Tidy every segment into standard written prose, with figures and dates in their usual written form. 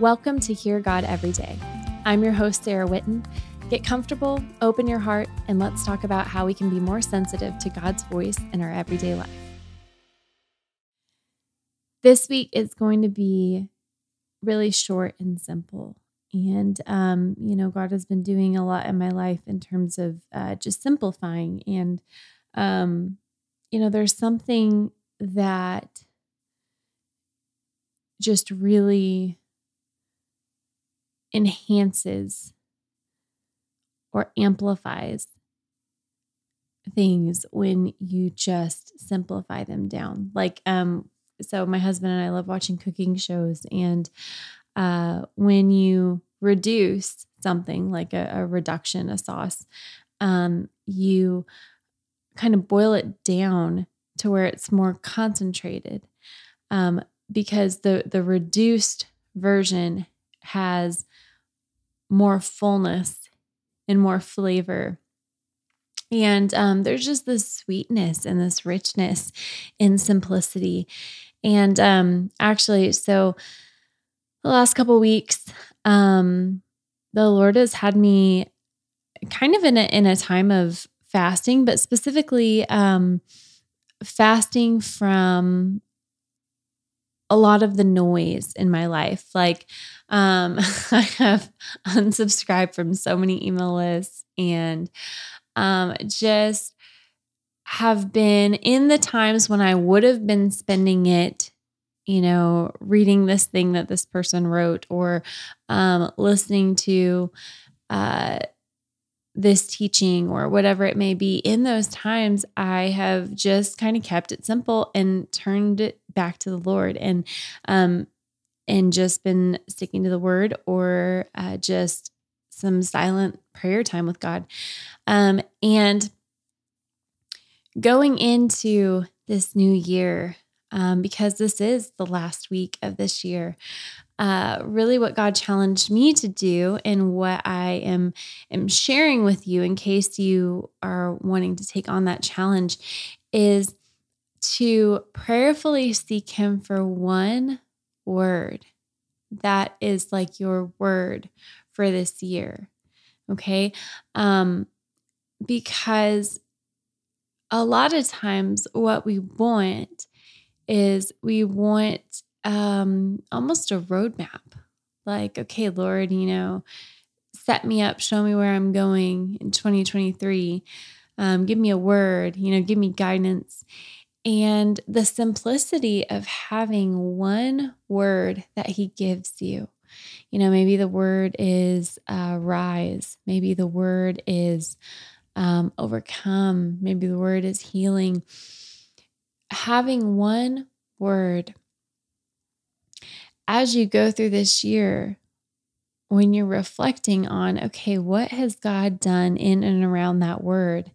Welcome to Hear God Every Day. I'm your host, Sara Witten. Get comfortable, open your heart, and let's talk about how we can be more sensitive to God's voice in our everyday life. This week is going to be really short and simple. And, God has been doing a lot in my life in terms of just simplifying. And, there's something that just really enhances or amplifies things when you just simplify them down. So my husband and I love watching cooking shows, and when you reduce something like a reduction, a sauce, you kind of boil it down to where it's more concentrated, because the reduced version has more fullness and more flavor. And there's just this sweetness and this richness in simplicity. And so the last couple of weeks, the Lord has had me kind of in a time of fasting, but specifically fasting from a lot of the noise in my life. I have unsubscribed from so many email lists and just have been in the times when I would have been spending it, reading this thing that this person wrote, or listening to this teaching or whatever it may be. In those times, I have just kind of kept it simple and turned it back to the Lord, and just been sticking to the word, or just some silent prayer time with God. And going into this new year, because this is the last week of this year, really what God challenged me to do, and what I am sharing with you in case you are wanting to take on that challenge, is to prayerfully seek Him for one word that is like your word for this year. Okay. Because a lot of times what we want is almost a roadmap. Like, okay, Lord, set me up, show me where I'm going in 2023. Give me a word, give me guidance. And the simplicity of having one word that He gives you. Maybe the word is rise. Maybe the word is overcome. Maybe the word is healing. Having one word as you go through this year, when you're reflecting on, okay, what has God done in and around that word?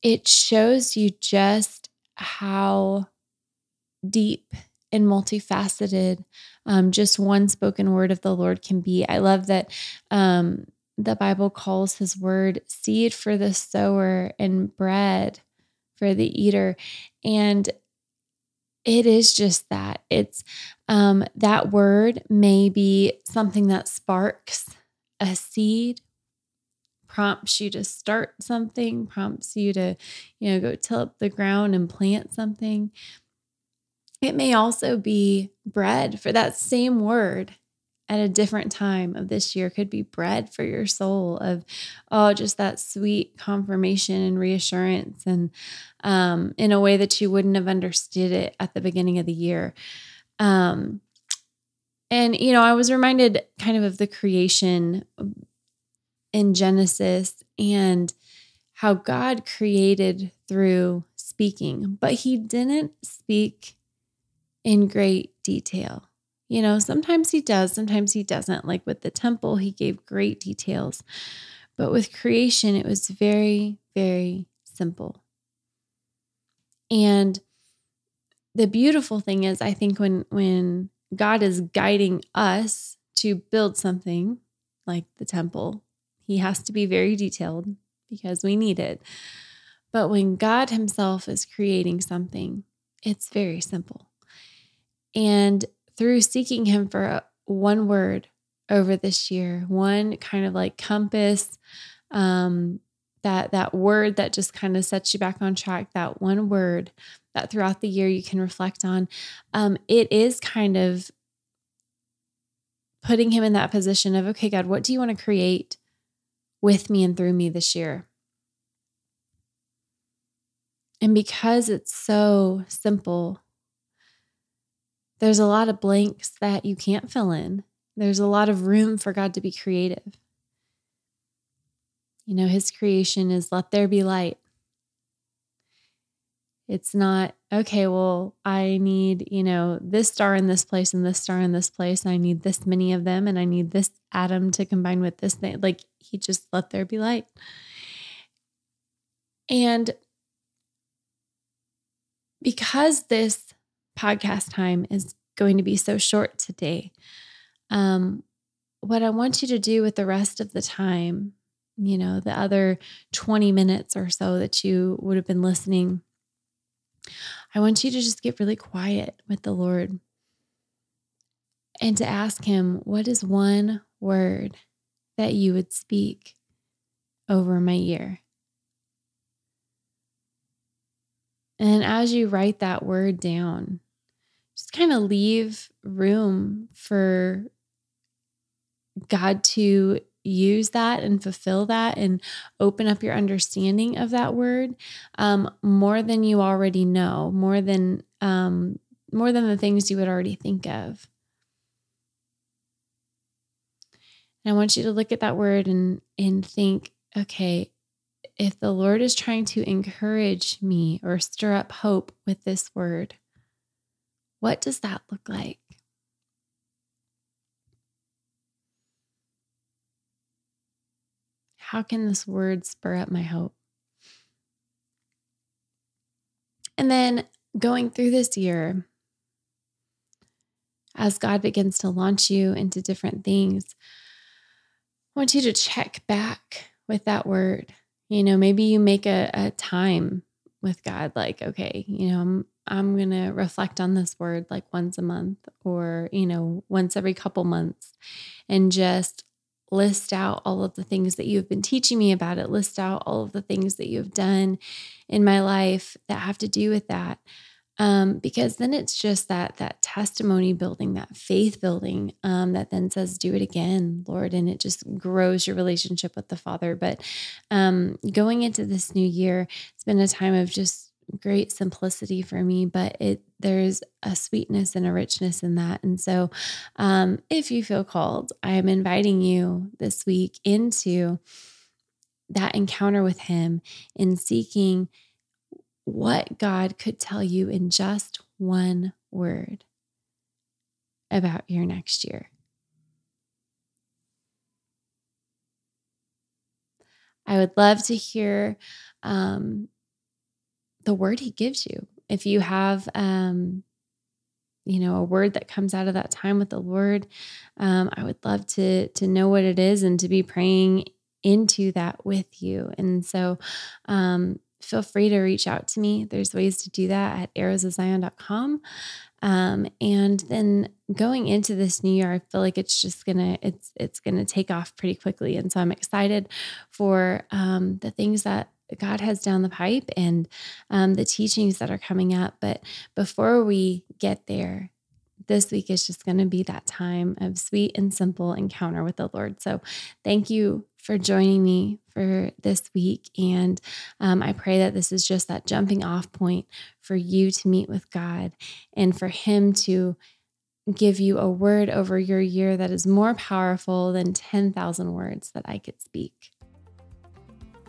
It shows you just how deep and multifaceted just one spoken word of the Lord can be. I love that the Bible calls His word seed for the sower and bread for the eater. And it is just that. It's that word may be something that sparks a seed, prompts you to start something, prompts you to, go till up the ground and plant something. It may also be bread for that same word at a different time of this year. Could be bread for your soul of, just that sweet confirmation and reassurance, and in a way that you wouldn't have understood it at the beginning of the year. And I was reminded kind of the creation in Genesis and how God created through speaking, but He didn't speak in great detail. Sometimes He does, sometimes He doesn't. Like with the temple, He gave great details. But with creation, it was very, very simple. And the beautiful thing is, I think when God is guiding us to build something like the temple, He has to be very detailed because we need it. But when God Himself is creating something, it's very simple. And through seeking Him for one word over this year, one kind of like compass, that word that just kind of sets you back on track, that one word that throughout the year you can reflect on. It is kind of putting him in that position of, okay, God, what do you want to create with me and through me this year? And because it's so simple, there's a lot of blanks that you can't fill in. There's a lot of room for God to be creative. His creation is let there be light. It's not, okay, well, I need, this star in this place and this star in this place. And I need this many of them and I need this atom to combine with this thing. Like he just let there be light. And because this podcast time is going to be so short today, what I want you to do with the rest of the time, the other 20 minutes or so that you would have been listening, I want you to just get really quiet with the Lord and to ask him, what is one word that you would speak over my year? And as you write that word down, just kind of leave room for God to use that and fulfill that and open up your understanding of that word more than you already know, more than the things you would already think of. And I want you to look at that word and think, okay, if the Lord is trying to encourage me or stir up hope with this word, what does that look like? How can this word spur up my hope? And then going through this year, as God begins to launch you into different things, I want you to check back with that word. Maybe you make a time with God, like, okay, I'm going to reflect on this word like once a month or, once every couple months, and just list out all of the things that you've been teaching me about it. List out all of the things that you've done in my life that have to do with that. Because then it's just that testimony building, that faith building, that then says, do it again, Lord. And it just grows your relationship with the Father. But going into this new year, it's been a time of just great simplicity for me, but there's a sweetness and a richness in that. And so if you feel called, I am inviting you this week into that encounter with him in seeking what God could tell you in just one word about your next year. I would love to hear the word he gives you. If you have, a word that comes out of that time with the Lord, I would love to know what it is and to be praying into that with you. And so, feel free to reach out to me. There's ways to do that at arrowsofzion.com. And then going into this new year, I feel like it's just it's gonna take off pretty quickly. And so I'm excited for the things that God has down the pipe and the teachings that are coming up. But before we get there, this week is just going to be that time of sweet and simple encounter with the Lord. So thank you for joining me for this week. And I pray that this is just that jumping off point for you to meet with God and for him to give you a word over your year that is more powerful than 10,000 words that I could speak.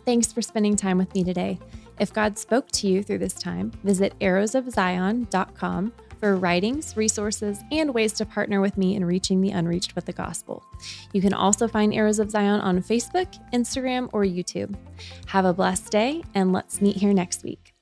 Thanks for spending time with me today. If God spoke to you through this time, visit arrowsofzion.com for writings, resources, and ways to partner with me in reaching the unreached with the gospel. You can also find Arrows of Zion on Facebook, Instagram, or YouTube. Have a blessed day, and let's meet here next week.